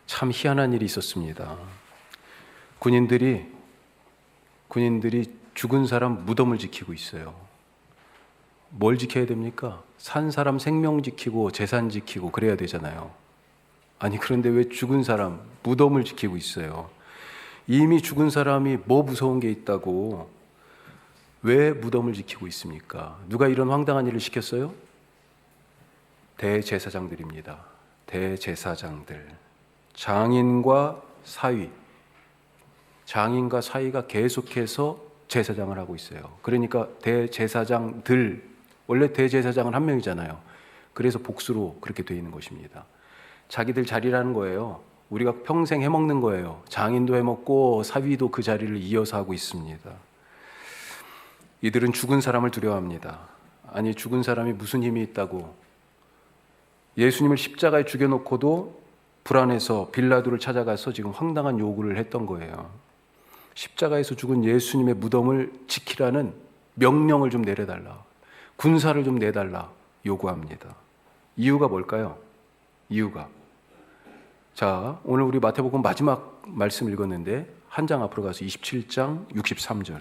참 희한한 일이 있었습니다. 군인들이 죽은 사람 무덤을 지키고 있어요. 뭘 지켜야 됩니까? 산 사람 생명 지키고 재산 지키고 그래야 되잖아요. 아니, 그런데 왜 죽은 사람 무덤을 지키고 있어요? 이미 죽은 사람이 뭐 무서운 게 있다고 왜 무덤을 지키고 있습니까? 누가 이런 황당한 일을 시켰어요? 대제사장들입니다. 대제사장들. 장인과 사위가 계속해서 제사장을 하고 있어요. 그러니까 대제사장들, 원래 대제사장은 한 명이잖아요. 그래서 복수로 그렇게 돼 있는 것입니다. 자기들 자리라는 거예요. 우리가 평생 해먹는 거예요. 장인도 해먹고 사위도 그 자리를 이어서 하고 있습니다. 이들은 죽은 사람을 두려워합니다. 아니, 죽은 사람이 무슨 힘이 있다고. 예수님을 십자가에 죽여놓고도 불안해서 빌라도를 찾아가서 지금 황당한 요구를 했던 거예요. 십자가에서 죽은 예수님의 무덤을 지키라는 명령을 좀 내려달라, 군사를 좀 내달라 요구합니다. 이유가 뭘까요? 자, 오늘 우리 마태복음 마지막 말씀 읽었는데 한 장 앞으로 가서 27장 63절.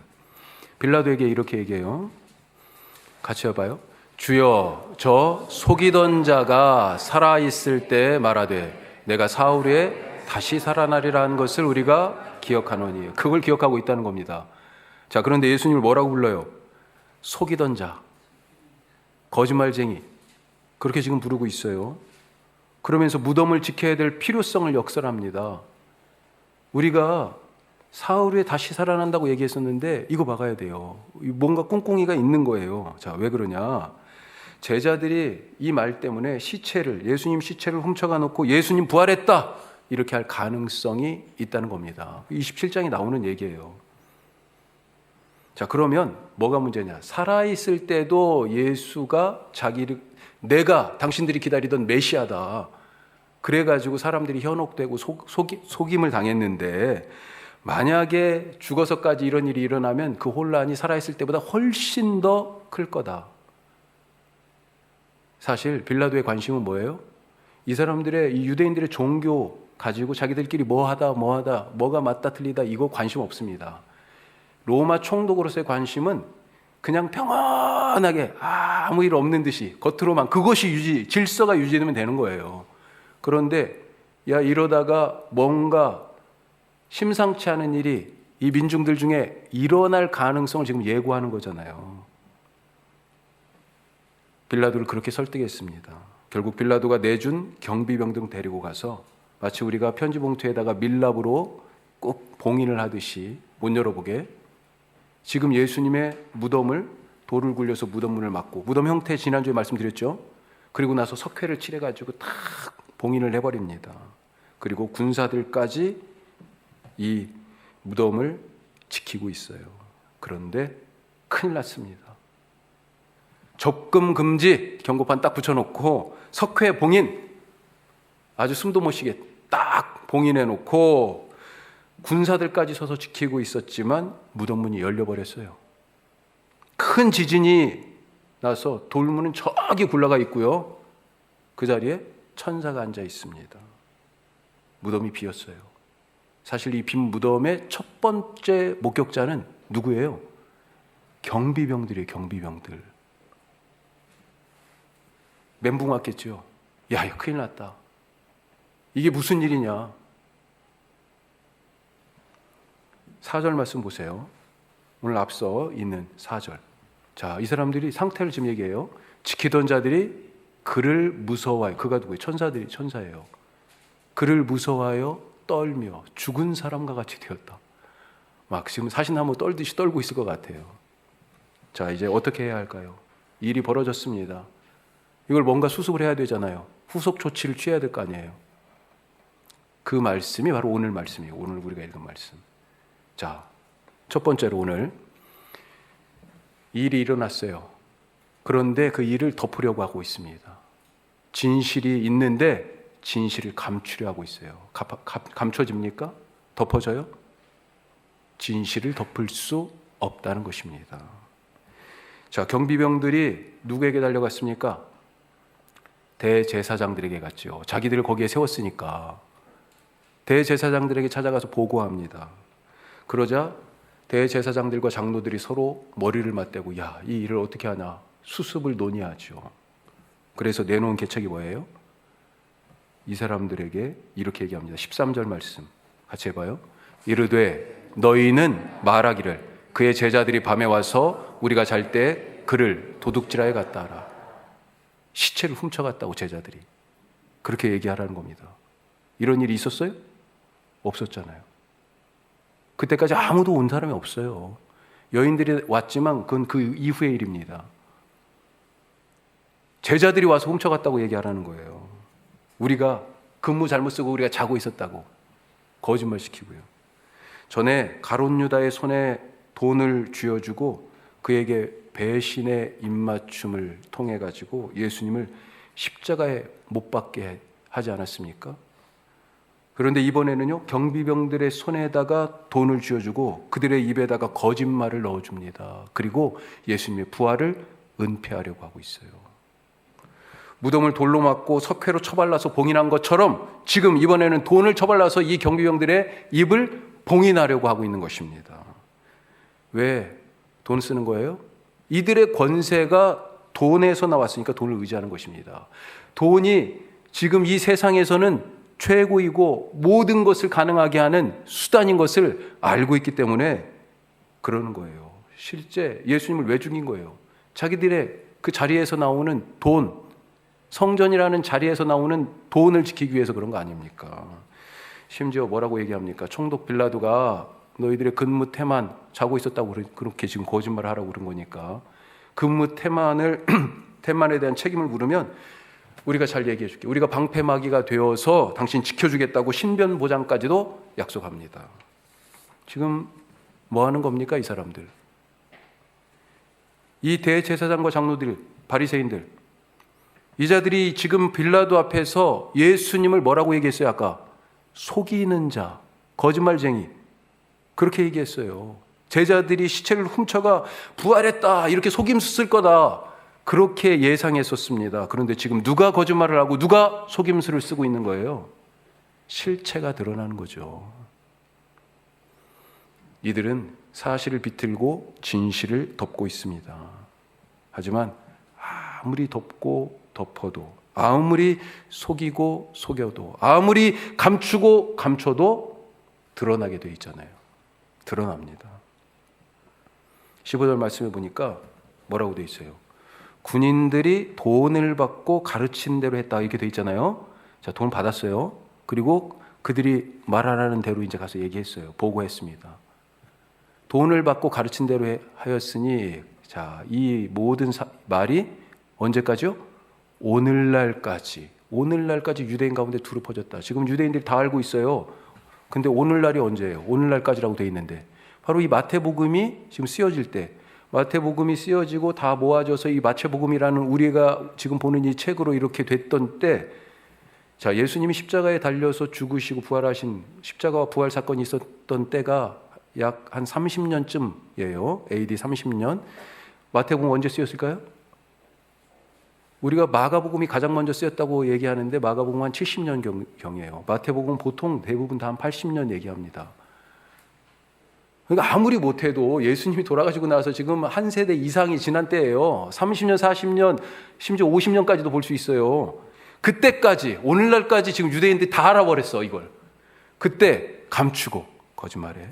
빌라도에게 이렇게 얘기해요. 같이 해봐요. 주여, 저 속이던 자가 살아있을 때 말하되 내가 사흘 후에 다시 살아나리라 한 것을 우리가 기억하노니. 그걸 기억하고 있다는 겁니다. 자, 그런데 예수님을 뭐라고 불러요? 속이던 자, 거짓말쟁이, 그렇게 지금 부르고 있어요. 그러면서 무덤을 지켜야 될 필요성을 역설합니다. 우리가 사흘 후에 다시 살아난다고 얘기했었는데 이거 막아야 돼요. 뭔가 꿍꿍이가 있는 거예요. 자, 왜 그러냐? 제자들이 이 말 때문에 예수님 시체를 훔쳐가 놓고 예수님 부활했다 이렇게 할 가능성이 있다는 겁니다. 27장에 나오는 얘기예요. 자, 그러면 뭐가 문제냐? 살아있을 때도 예수가 내가 당신들이 기다리던 메시아다, 그래가지고 사람들이 현혹되고 속임을 당했는데, 만약에 죽어서까지 이런 일이 일어나면 그 혼란이 살아있을 때보다 훨씬 더 클 거다. 사실 빌라도의 관심은 뭐예요? 이 사람들의, 이 유대인들의 종교 가지고 자기들끼리 뭐가 맞다 틀리다 이거 관심 없습니다. 로마 총독으로서의 관심은 그냥 평안하게 아무 일 없는 듯이 겉으로만 그것이 질서가 유지되면 되는 거예요. 그런데 이러다가 뭔가 심상치 않은 일이 이 민중들 중에 일어날 가능성을 지금 예고하는 거잖아요. 빌라도를 그렇게 설득했습니다. 결국 빌라도가 내준 경비병 등 데리고 가서 마치 우리가 편지 봉투에다가 밀랍으로 꼭 봉인을 하듯이 못 열어보게, 지금 예수님의 무덤을 돌을 굴려서 무덤 문을 막고, 무덤 형태 지난주에 말씀드렸죠. 그리고 나서 석회를 칠해가지고 탁 봉인을 해버립니다. 그리고 군사들까지 이 무덤을 지키고 있어요. 그런데 큰일 났습니다. 접근 금지 경고판 딱 붙여놓고 석회 봉인, 아주 숨도 못 쉬게 딱 봉인해놓고 군사들까지 서서 지키고 있었지만 무덤 문이 열려버렸어요. 큰 지진이 나서 돌문은 저기 굴러가 있고요. 그 자리에 천사가 앉아 있습니다. 무덤이 비었어요. 사실 이 빈 무덤의 첫 번째 목격자는 누구예요? 경비병들이에요. 경비병들. 멘붕 왔겠죠. 야, 큰일 났다. 이게 무슨 일이냐. 4절 말씀 보세요. 오늘 앞서 있는 4절. 자, 이 사람들이 상태를 지금 얘기해요. 지키던 자들이 그를 무서워하여, 그가 누구예요? 천사예요. 그를 무서워하여 떨며 죽은 사람과 같이 되었다. 막 지금 사시나무 떨듯이 떨고 있을 것 같아요. 자, 이제 어떻게 해야 할까요? 일이 벌어졌습니다. 이걸 뭔가 수습을 해야 되잖아요. 후속 조치를 취해야 될 거 아니에요. 그 말씀이 바로 오늘 말씀이에요. 오늘 우리가 읽은 말씀. 자, 첫 번째로 오늘 일이 일어났어요. 그런데 그 일을 덮으려고 하고 있습니다. 진실이 있는데 진실을 감추려 하고 있어요. 감춰집니까? 덮어져요? 진실을 덮을 수 없다는 것입니다. 자, 경비병들이 누구에게 달려갔습니까? 대제사장들에게 갔죠. 자기들을 거기에 세웠으니까. 대제사장들에게 찾아가서 보고합니다. 그러자 대제사장들과 장로들이 서로 머리를 맞대고 야, 이 일을 어떻게 하나 수습을 논의하죠. 그래서 내놓은 계책이 뭐예요? 이 사람들에게 이렇게 얘기합니다. 13절 말씀 같이 해봐요. 이르되 너희는 말하기를 그의 제자들이 밤에 와서 우리가 잘 때 그를 도둑질하여 갔다 하라. 시체를 훔쳐갔다고 제자들이 그렇게 얘기하라는 겁니다. 이런 일이 있었어요? 없었잖아요. 그때까지 아무도 온 사람이 없어요. 여인들이 왔지만 그건 그 이후의 일입니다. 제자들이 와서 훔쳐갔다고 얘기하라는 거예요. 우리가 근무 잘못 쓰고 우리가 자고 있었다고 거짓말 시키고요. 전에 가룟 유다의 손에 돈을 쥐어주고 그에게 배신의 입맞춤을 통해 가지고 예수님을 십자가에 못 박게 하지 않았습니까? 그런데 이번에는요, 경비병들의 손에다가 돈을 쥐어주고 그들의 입에다가 거짓말을 넣어줍니다. 그리고 예수님의 부활을 은폐하려고 하고 있어요. 무덤을 돌로 막고 석회로 처발라서 봉인한 것처럼 지금 이번에는 돈을 처발라서 이 경비병들의 입을 봉인하려고 하고 있는 것입니다. 왜 돈 쓰는 거예요? 이들의 권세가 돈에서 나왔으니까 돈을 의지하는 것입니다. 돈이 지금 이 세상에서는 최고이고 모든 것을 가능하게 하는 수단인 것을 알고 있기 때문에 그러는 거예요. 실제 예수님을 왜 죽인 거예요? 자기들의 그 자리에서 나오는 돈, 성전이라는 자리에서 나오는 돈을 지키기 위해서 그런 거 아닙니까? 심지어 뭐라고 얘기합니까? 총독 빌라도가 너희들의 근무 태만 자고 있었다고 그렇게 지금 거짓말을 하라고 그런 거니까 근무 태만에 대한 책임을 물으면 우리가 잘 얘기해 줄게. 우리가 방패막이가 되어서 당신 지켜주겠다고 신변 보장까지도 약속합니다. 지금 뭐 하는 겁니까, 이 사람들? 이 대제사장과 장로들, 바리새인들, 이 자들이 지금 빌라도 앞에서 예수님을 뭐라고 얘기했어요? 아까 속이는 자, 거짓말쟁이 그렇게 얘기했어요. 제자들이 시체를 훔쳐가 부활했다 이렇게 속임수 쓸 거다 그렇게 예상했었습니다. 그런데 지금 누가 거짓말을 하고 누가 속임수를 쓰고 있는 거예요? 실체가 드러나는 거죠. 이들은 사실을 비틀고 진실을 덮고 있습니다. 하지만 아무리 덮고 덮어도, 아무리 속이고 속여도, 아무리 감추고 감춰도 드러나게 돼 있잖아요. 드러납니다. 15절 말씀에 보니까 뭐라고 돼 있어요? 군인들이 돈을 받고 가르친 대로 했다 이렇게 돼 있잖아요. 자, 돈 받았어요. 그리고 그들이 말하라는 대로 이제 가서 얘기했어요. 보고했습니다. 돈을 받고 가르친 대로 하였으니, 자, 이 모든 말이 언제까지요? 오늘날까지 유대인 가운데 두루 퍼졌다. 지금 유대인들이 다 알고 있어요. 근데 오늘날이 언제예요? 오늘날까지라고 돼 있는데 바로 이 마태복음이 지금 쓰여질 때, 마태복음이 쓰여지고 다 모아져서 이 마태복음이라는 우리가 지금 보는 이 책으로 이렇게 됐던 때, 자, 예수님이 십자가에 달려서 죽으시고 부활하신 십자가와 부활 사건이 있었던 때가 약 한 30년쯤이에요. AD 30년. 마태복음 언제 쓰였을까요? 우리가 마가복음이 가장 먼저 쓰였다고 얘기하는데 마가복음 한 70년 경이에요. 마태복음 보통 대부분 다 한 80년 얘기합니다. 그러니까 아무리 못해도 예수님이 돌아가시고 나서 지금 한 세대 이상이 지난 때예요. 30년, 40년, 심지어 50년까지도 볼 수 있어요. 그때까지, 오늘날까지 지금 유대인들이 다 알아버렸어, 이걸. 그때 감추고 거짓말해.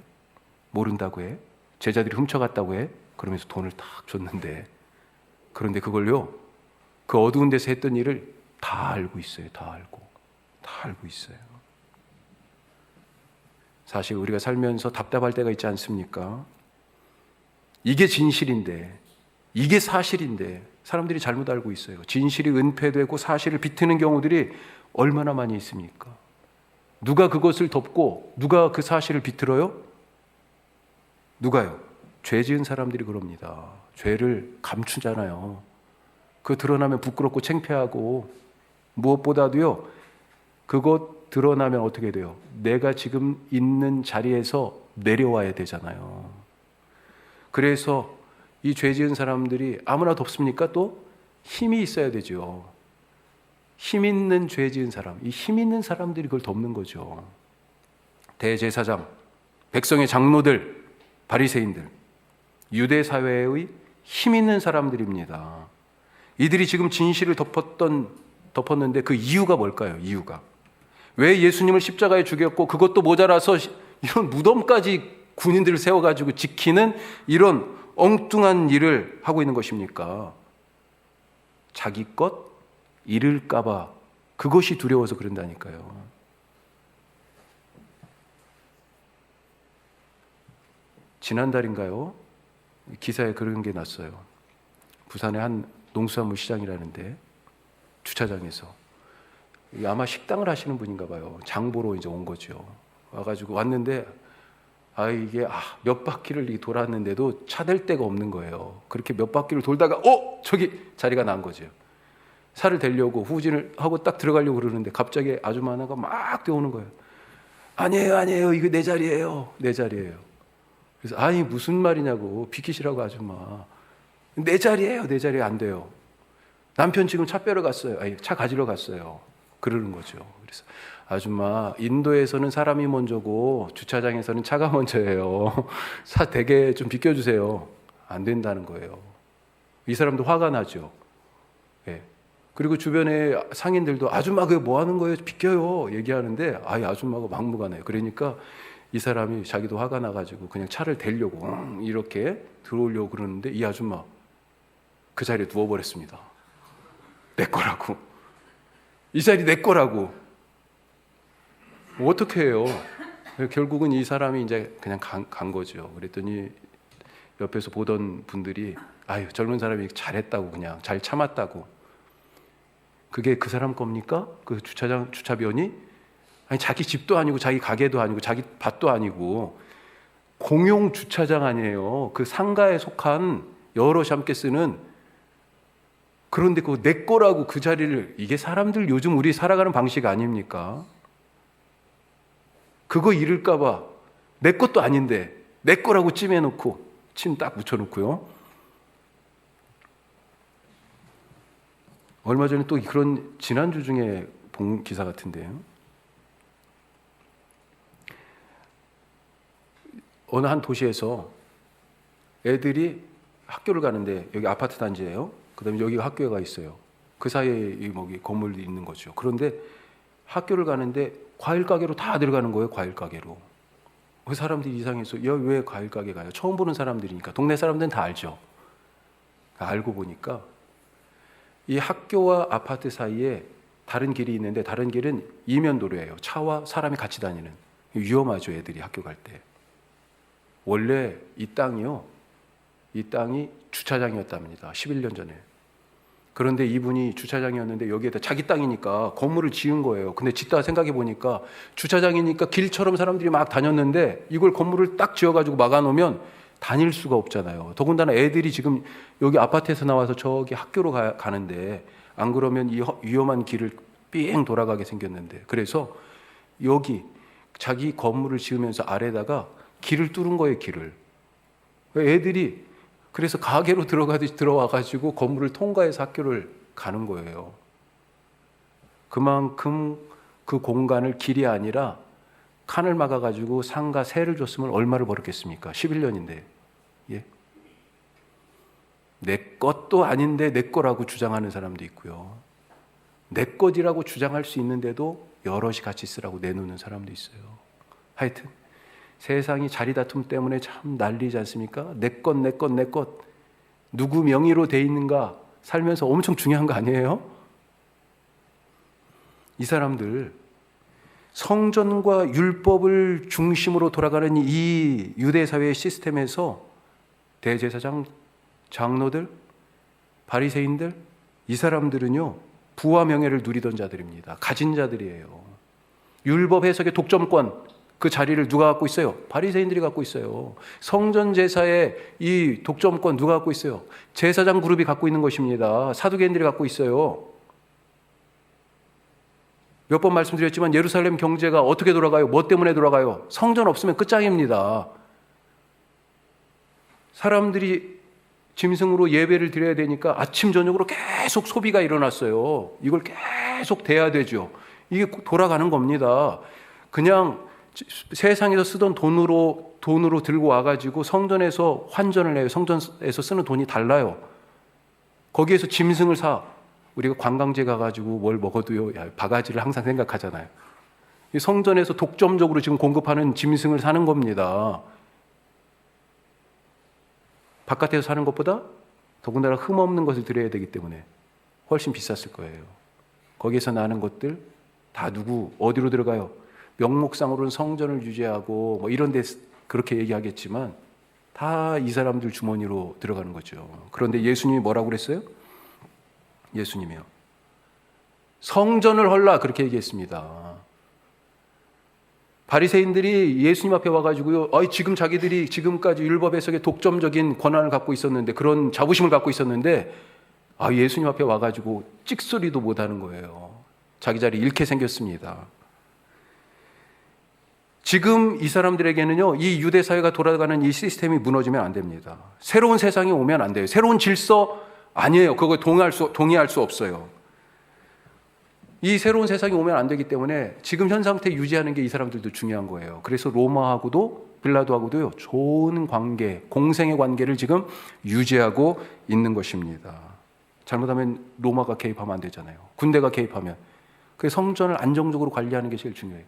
모른다고 해. 제자들이 훔쳐갔다고 해. 그러면서 돈을 탁 줬는데, 그런데 그걸요, 그 어두운 데서 했던 일을 다 알고 있어요. 다 알고 있어요. 사실 우리가 살면서 답답할 때가 있지 않습니까? 이게 진실인데, 이게 사실인데 사람들이 잘못 알고 있어요. 진실이 은폐되고 사실을 비트는 경우들이 얼마나 많이 있습니까? 누가 그것을 덮고 누가 그 사실을 비틀어요? 누가요? 죄 지은 사람들이 그럽니다. 죄를 감추잖아요. 그거 드러나면 부끄럽고 창피하고, 무엇보다도요, 그것 드러나면 어떻게 돼요? 내가 지금 있는 자리에서 내려와야 되잖아요. 그래서 이 죄 지은 사람들이 아무나 덮습니까? 또 힘이 있어야 되죠. 힘 있는 죄 지은 사람, 이 힘 있는 사람들이 그걸 덮는 거죠. 대제사장, 백성의 장로들, 바리새인들, 유대 사회의 힘 있는 사람들입니다. 이들이 지금 진실을 덮었는데 그 이유가 뭘까요? 이유가 왜 예수님을 십자가에 죽였고 그것도 모자라서 이런 무덤까지 군인들을 세워가지고 지키는 이런 엉뚱한 일을 하고 있는 것입니까? 자기 것 잃을까봐 그것이 두려워서 그런다니까요. 지난달인가요? 기사에 그런 게 났어요. 부산의 한 농수산물 시장이라는데 주차장에서 아마 식당을 하시는 분인가 봐요. 장 보러 이제 온 거죠. 와가지고 왔는데 이게 몇 바퀴를 돌았는데도 차댈 데가 없는 거예요. 그렇게 몇 바퀴를 돌다가 저기 자리가 난 거죠. 차를 대려고 후진을 하고 딱 들어가려고 그러는데 갑자기 아줌마 하나가 막 뛰어오는 거예요. 아니에요 이거 내 자리예요. 내 자리예요. 그래서 무슨 말이냐고, 비키시라고 아줌마. 내 자리예요. 내 자리에 안 돼요. 남편 지금 차 빼러 갔어요. 차 가지러 갔어요. 그러는 거죠. 그래서 아줌마, 인도에서는 사람이 먼저고 주차장에서는 차가 먼저예요. 차 대게 좀 비켜주세요. 안 된다는 거예요. 이 사람도 화가 나죠. 예. 그리고 주변에 상인들도 아줌마 그게 뭐 하는 거예요? 비켜요. 얘기하는데 아줌마가 막무가내요. 그러니까 이 사람이 자기도 화가 나가지고 그냥 차를 대려고 이렇게 들어오려고 그러는데 이 아줌마 그 자리에 누워버렸습니다. 내 거라고. 이 자리 내 거라고. 어떻게 해요? 결국은 이 사람이 이제 그냥 간 거죠. 그랬더니 옆에서 보던 분들이 젊은 사람이 잘했다고, 그냥 잘 참았다고. 그게 그 사람 겁니까? 그 주차비원이? 자기 집도 아니고 자기 가게도 아니고 자기 밭도 아니고 공용 주차장 아니에요. 그 상가에 속한 여럿이 함께 쓰는. 그런데 그거 내 거라고 그 자리를, 이게 사람들 요즘 우리 살아가는 방식 아닙니까? 그거 잃을까 봐 내 것도 아닌데 내 거라고 찜해놓고 침 딱 묻혀놓고요. 얼마 전에 또 그런 지난주 중에 본 기사 같은데요. 어느 한 도시에서 애들이 학교를 가는데, 여기 아파트 단지예요. 그다음에 여기가 학교가 있어요. 그 사이에 이 건물이 있는 거죠. 그런데 학교를 가는데 과일 가게로 다 들어가는 거예요. 과일 가게로. 그 사람들이 이상해서 왜 과일 가게 가요? 처음 보는 사람들이니까. 동네 사람들은 다 알죠. 알고 보니까 이 학교와 아파트 사이에 다른 길이 있는데 다른 길은 이면도로예요. 차와 사람이 같이 다니는. 위험하죠, 애들이 학교 갈 때. 원래 이 땅이 주차장이었답니다. 11년 전에. 그런데 이분이 주차장이었는데 여기에다 자기 땅이니까 건물을 지은 거예요. 근데 짓다가 생각해 보니까 주차장이니까 길처럼 사람들이 막 다녔는데 이걸 건물을 딱 지어가지고 막아놓으면 다닐 수가 없잖아요. 더군다나 애들이 지금 여기 아파트에서 나와서 저기 학교로 가는데 안 그러면 이 위험한 길을 삥 돌아가게 생겼는데, 그래서 여기 자기 건물을 지으면서 아래다가 길을 뚫은 거예요. 길을. 애들이 그래서 가게로 들어와가지고 건물을 통과해서 학교를 가는 거예요. 그만큼 그 공간을 길이 아니라 칸을 막아가지고 상가 세를 줬으면 얼마를 벌었겠습니까? 11년인데. 예? 내 것도 아닌데 내 거라고 주장하는 사람도 있고요. 내 것이라고 주장할 수 있는데도 여럿이 같이 쓰라고 내놓는 사람도 있어요. 하여튼 세상이 자리 다툼 때문에 참 난리지 않습니까? 내 것, 내 것, 내 것. 누구 명의로 돼 있는가 살면서 엄청 중요한 거 아니에요? 이 사람들 성전과 율법을 중심으로 돌아가는 이 유대 사회의 시스템에서 대제사장, 장로들, 바리새인들, 이 사람들은요 부와 명예를 누리던 자들입니다. 가진 자들이에요. 율법 해석의 독점권, 그 자리를 누가 갖고 있어요? 바리새인들이 갖고 있어요. 성전 제사의 이 독점권 누가 갖고 있어요? 제사장 그룹이 갖고 있는 것입니다. 사두개인들이 갖고 있어요. 몇 번 말씀드렸지만 예루살렘 경제가 어떻게 돌아가요? 뭐 때문에 돌아가요? 성전 없으면 끝장입니다. 사람들이 짐승으로 예배를 드려야 되니까 아침 저녁으로 계속 소비가 일어났어요. 이걸 계속 대야 되죠. 이게 돌아가는 겁니다. 그냥 세상에서 쓰던 돈으로 들고 와가지고 성전에서 환전을 해요. 성전에서 쓰는 돈이 달라요. 거기에서 짐승을 사. 우리가 관광지 가가지고 뭘 먹어도요, 바가지를 항상 생각하잖아요. 성전에서 독점적으로 지금 공급하는 짐승을 사는 겁니다. 바깥에서 사는 것보다 더군다나 흠없는 것을 드려야 되기 때문에 훨씬 비쌌을 거예요. 거기에서 나는 것들 다 어디로 들어가요? 명목상으로는 성전을 유지하고 뭐 이런 데 그렇게 얘기하겠지만 다 이 사람들 주머니로 들어가는 거죠. 그런데 예수님이 뭐라고 그랬어요? 예수님이요. 성전을 헐라 그렇게 얘기했습니다. 바리새인들이 예수님 앞에 와가지고요, 지금 자기들이 지금까지 율법에서의 독점적인 권한을 갖고 있었는데, 그런 자부심을 갖고 있었는데, 예수님 앞에 와가지고 찍소리도 못하는 거예요. 자기 자리 잃게 생겼습니다. 지금 이 사람들에게는요, 이 유대 사회가 돌아가는 이 시스템이 무너지면 안 됩니다. 새로운 세상이 오면 안 돼요. 새로운 질서 아니에요. 그거 동의할 수 없어요. 이 새로운 세상이 오면 안 되기 때문에 지금 현 상태 유지하는 게 이 사람들도 중요한 거예요. 그래서 로마하고도 빌라도하고도요, 좋은 관계, 공생의 관계를 지금 유지하고 있는 것입니다. 잘못하면 로마가 개입하면 안 되잖아요. 군대가 개입하면. 그 성전을 안정적으로 관리하는 게 제일 중요해요.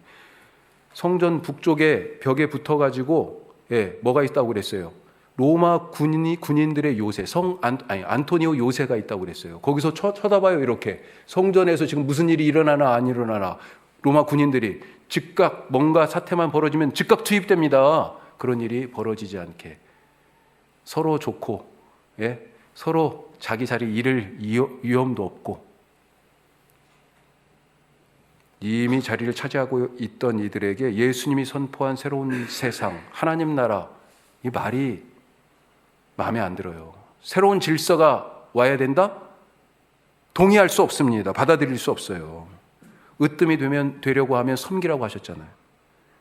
성전 북쪽에 벽에 붙어가지고 뭐가 있다고 그랬어요? 로마 군인들의 요새, 안토니오 요새가 있다고 그랬어요. 거기서 쳐다봐요, 이렇게. 성전에서 지금 무슨 일이 일어나나 안 일어나나. 로마 군인들이 즉각 뭔가 사태만 벌어지면 즉각 투입됩니다. 그런 일이 벌어지지 않게. 서로 좋고, 서로 자기 자리 잃을 위험도 없고. 이미 자리를 차지하고 있던 이들에게 예수님이 선포한 새로운 세상, 하나님 나라, 이 말이 마음에 안 들어요. 새로운 질서가 와야 된다? 동의할 수 없습니다. 받아들일 수 없어요. 으뜸이 되려고 하면 섬기라고 하셨잖아요.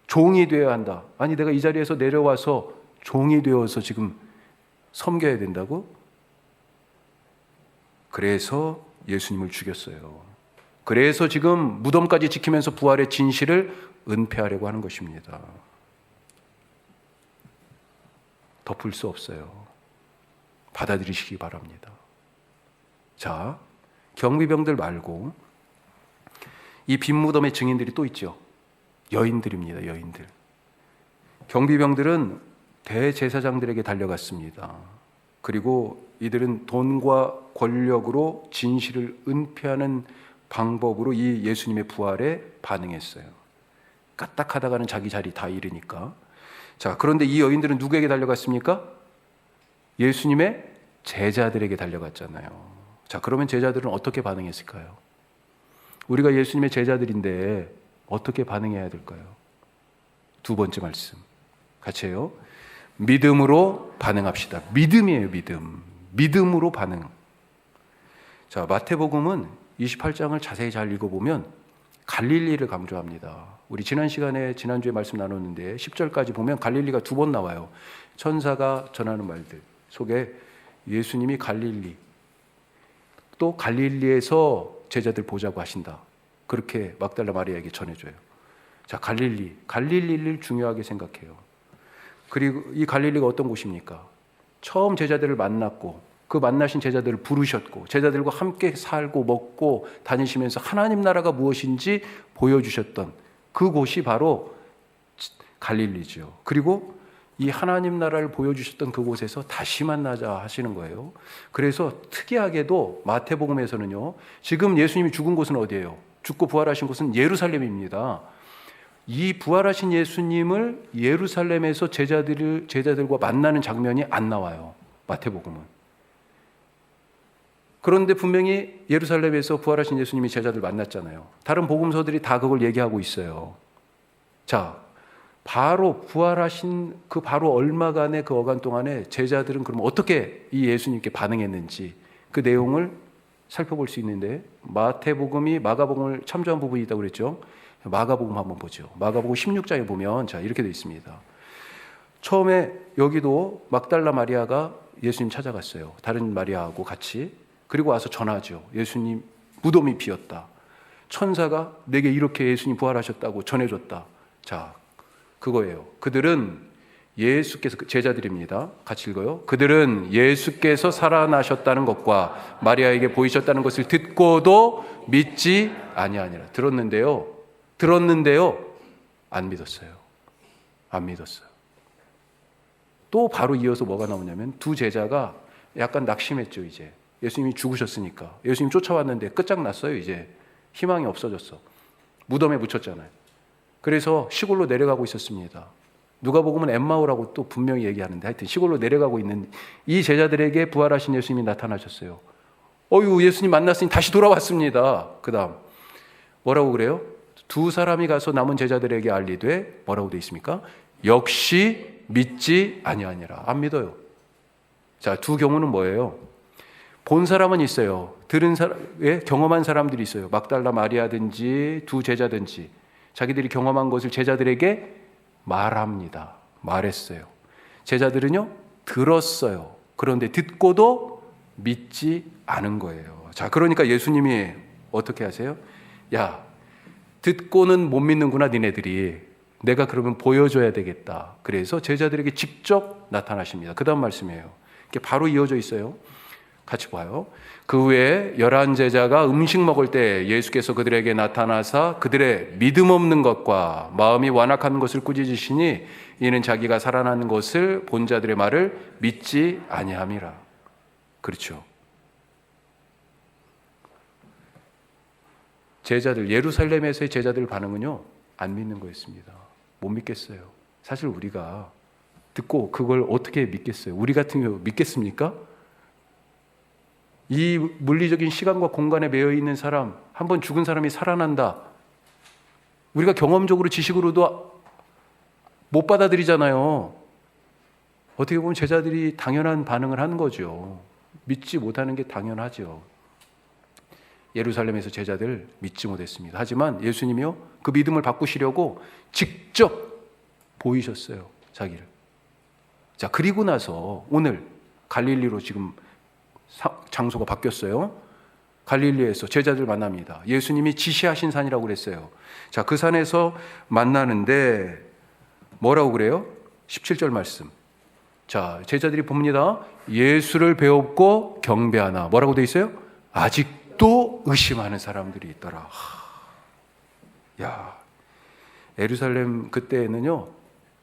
종이 되어야 한다. 아니, 내가 이 자리에서 내려와서 종이 되어서 지금 섬겨야 된다고? 그래서 예수님을 죽였어요. 그래서 지금 무덤까지 지키면서 부활의 진실을 은폐하려고 하는 것입니다. 덮을 수 없어요. 받아들이시기 바랍니다. 자, 경비병들 말고 이 빈 무덤의 증인들이 또 있죠. 여인들입니다. 여인들. 경비병들은 대제사장들에게 달려갔습니다. 그리고 이들은 돈과 권력으로 진실을 은폐하는 방법으로 이 예수님의 부활에 반응했어요. 까딱하다가는 자기 자리 다 잃으니까. 자, 그런데 이 여인들은 누구에게 달려갔습니까? 예수님의 제자들에게 달려갔잖아요. 자, 그러면 제자들은 어떻게 반응했을까요? 우리가 예수님의 제자들인데 어떻게 반응해야 될까요? 두 번째 말씀 같이 해요. 믿음으로 반응합시다. 믿음이에요, 믿음. 믿음으로 반응. 자, 마태복음은 28장을 자세히 잘 읽어보면 갈릴리를 강조합니다. 우리 지난주에 말씀 나눴는데 10절까지 보면 갈릴리가 2번 나와요. 천사가 전하는 말들 속에 예수님이 갈릴리, 또 갈릴리에서 제자들 보자고 하신다. 그렇게 막달라 마리아에게 전해줘요. 자, 갈릴리를 중요하게 생각해요. 그리고 이 갈릴리가 어떤 곳입니까? 처음 제자들을 만났고 그 만나신 제자들을 부르셨고 제자들과 함께 살고 먹고 다니시면서 하나님 나라가 무엇인지 보여주셨던 그곳이 바로 갈릴리죠. 그리고 이 하나님 나라를 보여주셨던 그곳에서 다시 만나자 하시는 거예요. 그래서 특이하게도 마태복음에서는요, 지금 예수님이 죽은 곳은 어디예요? 죽고 부활하신 곳은 예루살렘입니다. 이 부활하신 예수님을 예루살렘에서 제자들과 만나는 장면이 안 나와요. 마태복음은. 그런데 분명히 예루살렘에서 부활하신 예수님이 제자들 만났잖아요. 다른 복음서들이 다 그걸 얘기하고 있어요. 자, 바로 부활하신 그 바로 얼마간의 그 어간 동안에 제자들은 그럼 어떻게 이 예수님께 반응했는지 그 내용을 살펴볼 수 있는데, 마태복음이 마가복음을 참조한 부분이 있다고 그랬죠. 마가복음 한번 보죠. 마가복음 16장에 보면 자, 이렇게 되어 있습니다. 처음에 여기도 막달라 마리아가 예수님 찾아갔어요. 다른 마리아하고 같이. 그리고 와서 전하죠. 예수님 무덤이 비었다. 천사가 내게 이렇게 예수님 부활하셨다고 전해줬다. 자, 그거예요. 그들은 예수께서, 제자들입니다. 같이 읽어요. 그들은 예수께서 살아나셨다는 것과 마리아에게 보이셨다는 것을 듣고도 믿지 아니하니라. 들었는데요. 안 믿었어요. 안 믿었어요. 또 바로 이어서 뭐가 나오냐면 두 제자가 약간 낙심했죠. 이제 예수님이 죽으셨으니까. 예수님 쫓아왔는데 끝장났어요. 이제 희망이 없어졌어. 무덤에 묻혔잖아요. 그래서 시골로 내려가고 있었습니다. 누가복음은 엠마오라고 또 분명히 얘기하는데 하여튼 시골로 내려가고 있는 이 제자들에게 부활하신 예수님이 나타나셨어요. 예수님 만났으니 다시 돌아왔습니다. 그 다음 뭐라고 그래요? 두 사람이 가서 남은 제자들에게 알리되 뭐라고 되어 있습니까? 역시 믿지 아니하니라. 안 믿어요. 자, 두 경우는 뭐예요? 본 사람은 있어요. 들은 사람, 경험한 사람들이 있어요. 막달라 마리아든지 두 제자든지 자기들이 경험한 것을 제자들에게 말합니다. 말했어요. 제자들은요, 들었어요. 그런데 듣고도 믿지 않은 거예요. 자, 그러니까 예수님이 어떻게 하세요? 야, 듣고는 못 믿는구나, 니네들이. 내가 그러면 보여줘야 되겠다. 그래서 제자들에게 직접 나타나십니다. 그 다음 말씀이에요. 이게 바로 이어져 있어요. 같이 봐요. 그 후에 11제자가 음식 먹을 때 예수께서 그들에게 나타나사 그들의 믿음 없는 것과 마음이 완악한 것을 꾸짖으시니 이는 자기가 살아나는 것을 본 자들의 말을 믿지 아니함이라. 그렇죠. 제자들, 예루살렘에서의 제자들 반응은요, 안 믿는 거였습니다. 못 믿겠어요. 사실 우리가 듣고 그걸 어떻게 믿겠어요? 우리 같은 경우 믿겠습니까? 이 물리적인 시간과 공간에 매여 있는 사람, 한번 죽은 사람이 살아난다. 우리가 경험적으로 지식으로도 못 받아들이잖아요. 어떻게 보면 제자들이 당연한 반응을 하는 거죠. 믿지 못하는 게 당연하죠. 예루살렘에서 제자들 믿지 못했습니다. 하지만 예수님이요, 그 믿음을 바꾸시려고 직접 보이셨어요. 자기를. 자, 그리고 나서 오늘 갈릴리로 지금 장소가 바뀌었어요. 갈릴리에서 제자들 만납니다. 예수님이 지시하신 산이라고 그랬어요. 자, 그 산에서 만나는데 뭐라고 그래요? 17절 말씀. 자, 제자들이 봅니다. 예수를 배웠고 경배하나. 뭐라고 돼 있어요? 아직도 의심하는 사람들이 있더라. 야, 예루살렘 그때는요,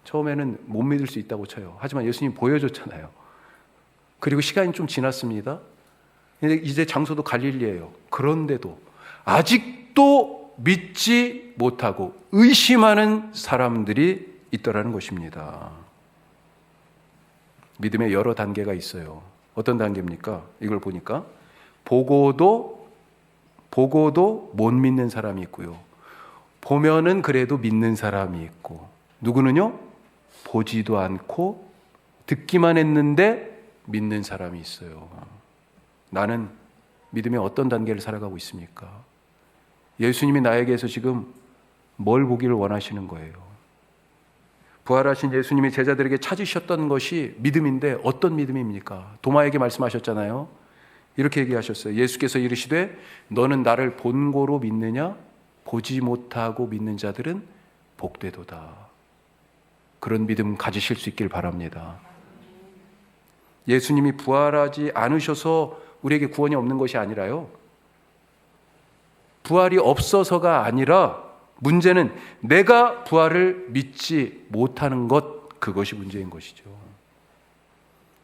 처음에는 못 믿을 수 있다고 쳐요. 하지만 예수님 보여줬잖아요. 그리고 시간이 좀 지났습니다. 근데 이제 장소도 갈릴리예요. 그런데도 아직도 믿지 못하고 의심하는 사람들이 있더라는 것입니다. 믿음의 여러 단계가 있어요. 어떤 단계입니까? 이걸 보니까 보고도 못 믿는 사람이 있고요. 보면은 그래도 믿는 사람이 있고, 누구는요? 보지도 않고 듣기만 했는데 믿는 사람이 있어요. 나는 믿음의 어떤 단계를 살아가고 있습니까? 예수님이 나에게서 지금 뭘 보기를 원하시는 거예요? 부활하신 예수님이 제자들에게 찾으셨던 것이 믿음인데 어떤 믿음입니까? 도마에게 말씀하셨잖아요. 이렇게 얘기하셨어요. 예수께서 이르시되 너는 나를 본고로 믿느냐? 보지 못하고 믿는 자들은 복되도다. 그런 믿음 가지실 수 있길 바랍니다. 예수님이 부활하지 않으셔서 우리에게 구원이 없는 것이 아니라요, 부활이 없어서가 아니라 문제는 내가 부활을 믿지 못하는 것, 그것이 문제인 것이죠.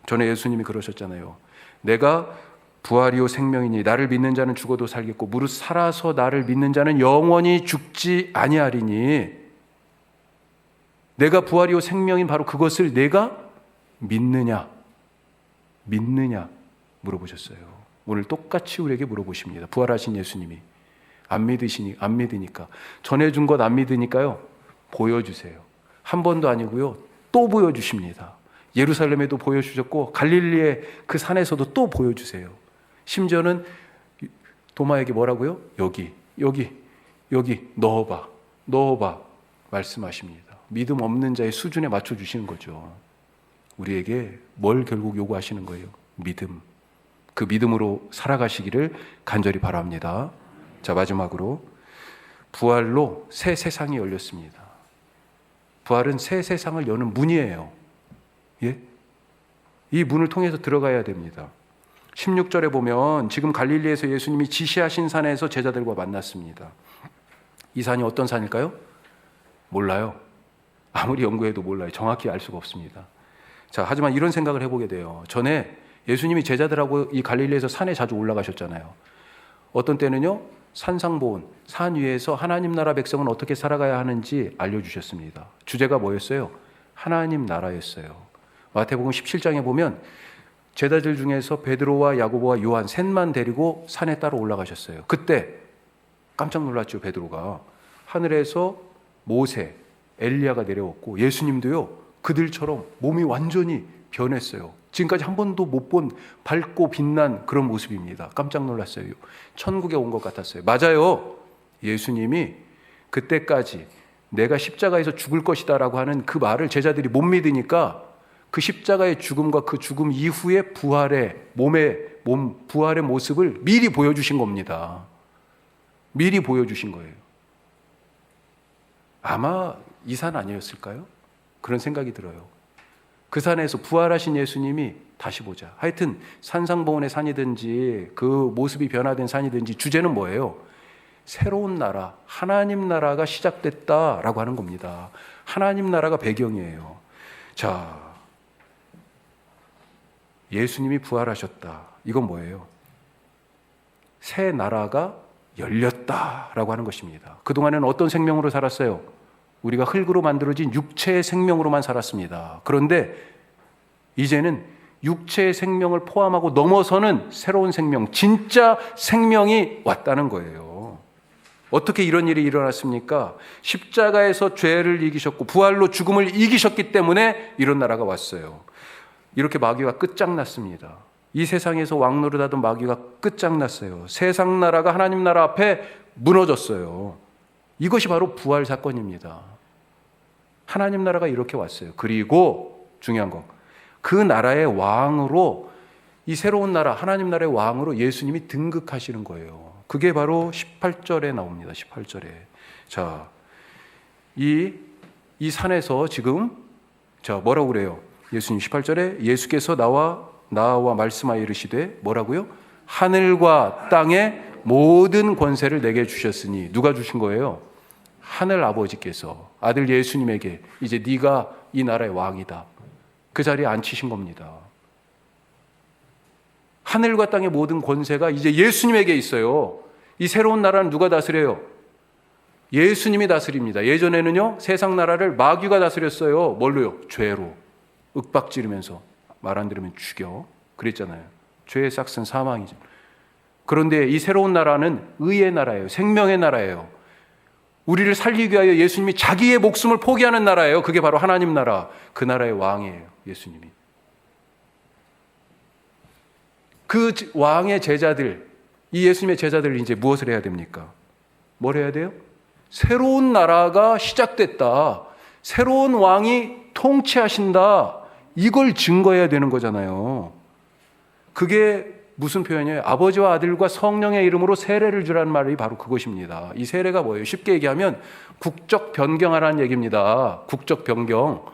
전에 예수님이 그러셨잖아요. 내가 부활이요 생명이니 나를 믿는 자는 죽어도 살겠고 무릇 살아서 나를 믿는 자는 영원히 죽지 아니하리니, 내가 부활이요 생명인 바로 그것을 내가 믿느냐 물어보셨어요. 오늘 똑같이 우리에게 물어보십니다. 부활하신 예수님이 안 믿으니까, 전해준 것 안 믿으니까요, 보여주세요. 한 번도 아니고요, 또 보여주십니다. 예루살렘에도 보여주셨고 갈릴리의 그 산에서도 또 보여주세요. 심지어는 도마에게 뭐라고요? 여기 넣어봐 말씀하십니다. 믿음 없는 자의 수준에 맞춰주시는 거죠. 우리에게 뭘 결국 요구하시는 거예요? 믿음. 그 믿음으로 살아가시기를 간절히 바랍니다. 자, 마지막으로 부활로 새 세상이 열렸습니다. 부활은 새 세상을 여는 문이에요. 예? 이 문을 통해서 들어가야 됩니다. 16절에 보면 지금 갈릴리에서 예수님이 지시하신 산에서 제자들과 만났습니다. 이 산이 어떤 산일까요? 몰라요. 아무리 연구해도 몰라요. 정확히 알 수가 없습니다. 자, 하지만 이런 생각을 해보게 돼요. 전에 예수님이 제자들하고 이 갈릴리에서 산에 자주 올라가셨잖아요. 어떤 때는요, 산상보온, 산 위에서 하나님 나라 백성은 어떻게 살아가야 하는지 알려주셨습니다. 주제가 뭐였어요? 하나님 나라였어요. 마태복음 17장에 보면 제자들 중에서 베드로와 야고보와 요한 셋만 데리고 산에 따로 올라가셨어요. 그때 깜짝 놀랐죠. 베드로가 하늘에서 모세, 엘리야가 내려왔고 예수님도요 그들처럼 몸이 완전히 변했어요. 지금까지 한 번도 못 본 밝고 빛난 그런 모습입니다. 깜짝 놀랐어요. 천국에 온 것 같았어요. 맞아요. 예수님이 그때까지 내가 십자가에서 죽을 것이다 라고 하는 그 말을 제자들이 못 믿으니까 그 십자가의 죽음과 그 죽음 이후의 부활의 부활의 모습을 미리 보여주신 겁니다. 미리 보여주신 거예요. 아마 이 산 아니었을까요? 그런 생각이 들어요. 그 산에서 부활하신 예수님이 다시 보자. 하여튼 산상보온의 산이든지 그 모습이 변화된 산이든지 주제는 뭐예요? 새로운 나라, 하나님 나라가 시작됐다라고 하는 겁니다. 하나님 나라가 배경이에요. 자, 예수님이 부활하셨다. 이건 뭐예요? 새 나라가 열렸다라고 하는 것입니다. 그동안에는 어떤 생명으로 살았어요? 우리가 흙으로 만들어진 육체의 생명으로만 살았습니다. 그런데 이제는 육체의 생명을 포함하고 넘어서는 새로운 생명, 진짜 생명이 왔다는 거예요. 어떻게 이런 일이 일어났습니까? 십자가에서 죄를 이기셨고 부활로 죽음을 이기셨기 때문에 이런 나라가 왔어요. 이렇게 마귀가 끝장났습니다. 이 세상에서 왕노릇하던 마귀가 끝장났어요. 세상 나라가 하나님 나라 앞에 무너졌어요. 이것이 바로 부활 사건입니다. 하나님 나라가 이렇게 왔어요. 그리고 중요한 거, 그 나라의 왕으로, 이 새로운 나라, 하나님 나라의 왕으로 예수님이 등극하시는 거예요. 그게 바로 18절에 나옵니다. 18절에. 자, 이 산에서 지금 뭐라고 그래요? 예수님 18절에 예수께서 나와 말씀하여 이르시되 뭐라고요? 하늘과 땅의 모든 권세를 내게 주셨으니. 누가 주신 거예요? 하늘 아버지께서 아들 예수님에게 이제 네가 이 나라의 왕이다. 그 자리에 앉히신 겁니다. 하늘과 땅의 모든 권세가 이제 예수님에게 있어요. 이 새로운 나라는 누가 다스려요? 예수님이 다스립니다. 예전에는요, 세상 나라를 마귀가 다스렸어요. 뭘로요? 죄로. 윽박지르면서 말 안 들으면 죽여. 그랬잖아요. 죄의 싹은 사망이죠. 그런데 이 새로운 나라는 의의 나라예요. 생명의 나라예요. 우리를 살리기 위하여 예수님이 자기의 목숨을 포기하는 나라예요. 그게 바로 하나님 나라. 그 나라의 왕이에요. 예수님이. 그 왕의 제자들, 이 예수님의 제자들 이제 무엇을 해야 됩니까? 뭘 해야 돼요? 새로운 나라가 시작됐다. 새로운 왕이 통치하신다. 이걸 증거해야 되는 거잖아요. 그게 무슨 표현이에요? 아버지와 아들과 성령의 이름으로 세례를 주라는 말이 바로 그것입니다. 이 세례가 뭐예요? 쉽게 얘기하면 국적 변경하라는 얘기입니다. 국적 변경.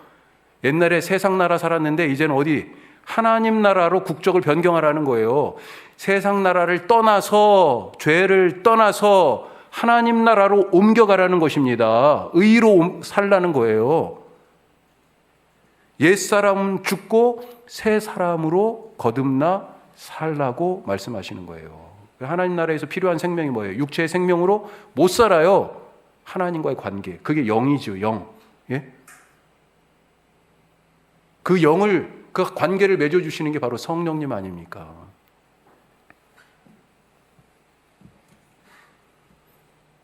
옛날에 세상 나라 살았는데 이제는 어디? 하나님 나라로 국적을 변경하라는 거예요. 세상 나라를 떠나서, 죄를 떠나서 하나님 나라로 옮겨가라는 것입니다. 의로 살라는 거예요. 옛사람은 죽고 새 사람으로 거듭나 살라고 말씀하시는 거예요. 하나님 나라에서 필요한 생명이 뭐예요? 육체의 생명으로 못 살아요. 하나님과의 관계. 그게 영이죠, 영. 예? 그 영을, 그 관계를 맺어주시는 게 바로 성령님 아닙니까?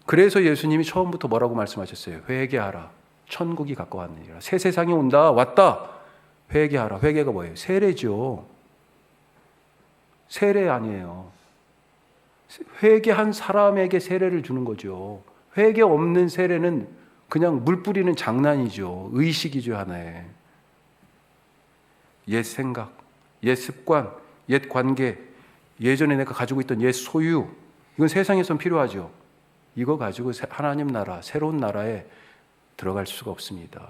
그래서 예수님이 처음부터 뭐라고 말씀하셨어요? 회개하라. 천국이 가까웠느니라. 새 세상이 온다. 왔다. 회개하라. 회개가 뭐예요? 세례죠. 세례 아니에요. 회개한 사람에게 세례를 주는 거죠. 회개 없는 세례는 그냥 물 뿌리는 장난이죠. 의식이죠, 하나의. 옛 생각, 옛 습관, 옛 관계, 예전에 내가 가지고 있던 옛 소유, 이건 세상에선 필요하죠. 이거 가지고 하나님 나라, 새로운 나라에 들어갈 수가 없습니다.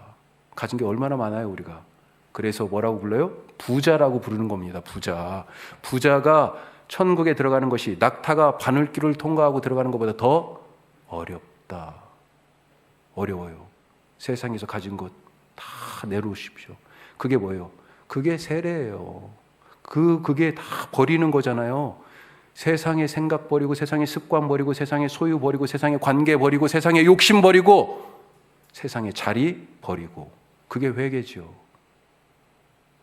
가진 게 얼마나 많아요, 우리가. 그래서 뭐라고 불러요? 부자라고 부르는 겁니다. 부자. 부자가 천국에 들어가는 것이 낙타가 바늘길을 통과하고 들어가는 것보다 더 어렵다. 어려워요. 세상에서 가진 것 다 내놓으십시오. 그게 뭐예요? 그게 세례예요. 그게 다 버리는 거잖아요. 세상의 생각 버리고, 세상의 습관 버리고, 세상의 소유 버리고, 세상의 관계 버리고, 세상의 욕심 버리고, 세상의 자리 버리고. 그게 회개죠.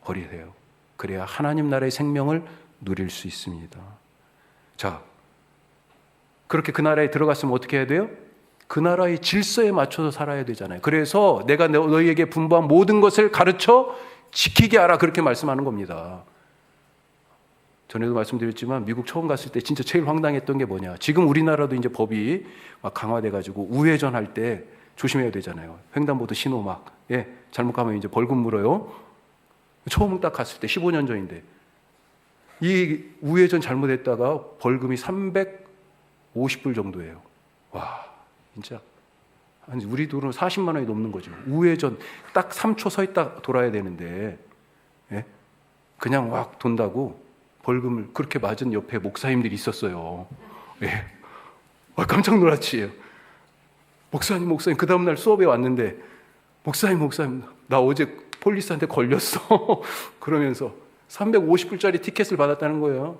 버리세요. 그래야 하나님 나라의 생명을 누릴 수 있습니다. 자, 그렇게 그 나라에 들어갔으면 어떻게 해야 돼요? 그 나라의 질서에 맞춰서 살아야 되잖아요. 그래서 내가 너희에게 분부한 모든 것을 가르쳐 지키게 하라, 그렇게 말씀하는 겁니다. 전에도 말씀드렸지만 미국 처음 갔을 때 진짜 제일 황당했던 게 뭐냐, 지금 우리나라도 이제 법이 막 강화돼가지고 우회전 할 때 조심해야 되잖아요. 횡단보도 신호 막 잘못 가면 이제 벌금 물어요. 처음 딱 갔을 때 15년 전인데 이 우회전 잘못했다가 벌금이 350불 정도예요. 와, 진짜 우리 돈으로 40만 원이 넘는 거죠. 우회전 딱 3초 서 있다 돌아야 되는데 그냥 막 돈다고 벌금을 그렇게 맞은 옆에 목사님들이 있었어요. 깜짝 놀랐지. 목사님 그 다음날 수업에 왔는데 목사님 나 어제 폴리스한테 걸렸어. 그러면서 350불짜리 티켓을 받았다는 거예요.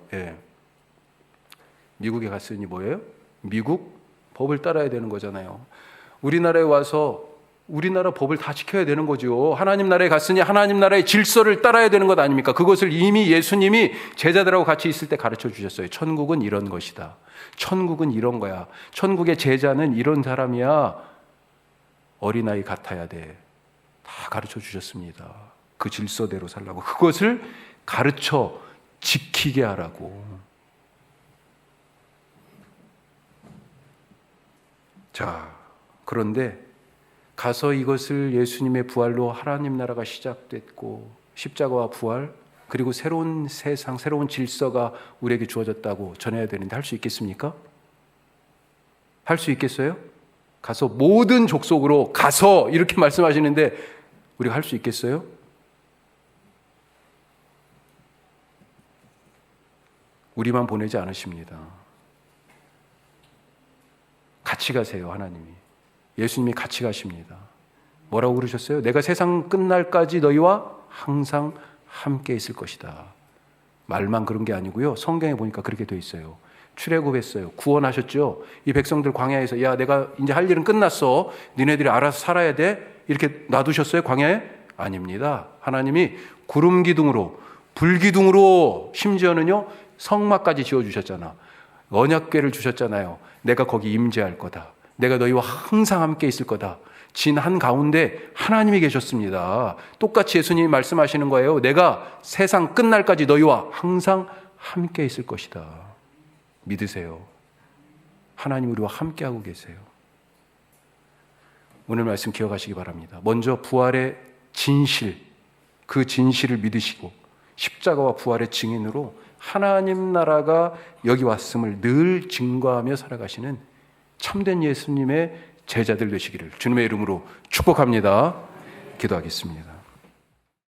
미국에 갔으니 뭐예요? 미국 법을 따라야 되는 거잖아요. 우리나라에 와서 우리나라 법을 다 지켜야 되는 거죠. 하나님 나라에 갔으니 하나님 나라의 질서를 따라야 되는 것 아닙니까? 그것을 이미 예수님이 제자들하고 같이 있을 때 가르쳐 주셨어요. 천국은 이런 것이다. 천국은 이런 거야. 천국의 제자는 이런 사람이야. 어린아이 같아야 돼. 다 가르쳐 주셨습니다. 그 질서대로 살라고. 그것을 가르쳐 지키게 하라고. 자, 그런데 가서 이것을 예수님의 부활로 하나님 나라가 시작됐고 십자가와 부활 그리고 새로운 세상, 새로운 질서가 우리에게 주어졌다고 전해야 되는데 할 수 있겠습니까? 할 수 있겠어요? 가서 모든 족속으로 가서 이렇게 말씀하시는데 우리가 할 수 있겠어요? 우리만 보내지 않으십니다. 같이 가세요, 하나님이. 예수님이 같이 가십니다. 뭐라고 그러셨어요? 내가 세상 끝날까지 너희와 항상 함께 있을 것이다. 말만 그런 게 아니고요. 성경에 보니까 그렇게 돼 있어요. 출애굽했어요. 구원하셨죠. 이 백성들 광야에서 야, 내가 이제 할 일은 끝났어. 니네들이 알아서 살아야 돼. 이렇게 놔두셨어요, 광야에? 아닙니다. 하나님이 구름 기둥으로, 불 기둥으로, 심지어는요 성막까지 지어주셨잖아. 언약궤를 주셨잖아요. 내가 거기 임재할 거다. 내가 너희와 항상 함께 있을 거다. 진 한가운데 하나님이 계셨습니다. 똑같이 예수님이 말씀하시는 거예요. 내가 세상 끝날까지 너희와 항상 함께 있을 것이다. 믿으세요. 하나님 우리와 함께하고 계세요. 오늘 말씀 기억하시기 바랍니다. 먼저 부활의 진실, 그 진실을 믿으시고 십자가와 부활의 증인으로 하나님 나라가 여기 왔음을 늘 증거하며 살아가시는 참된 예수님의 제자들 되시기를 주님의 이름으로 축복합니다. 기도하겠습니다.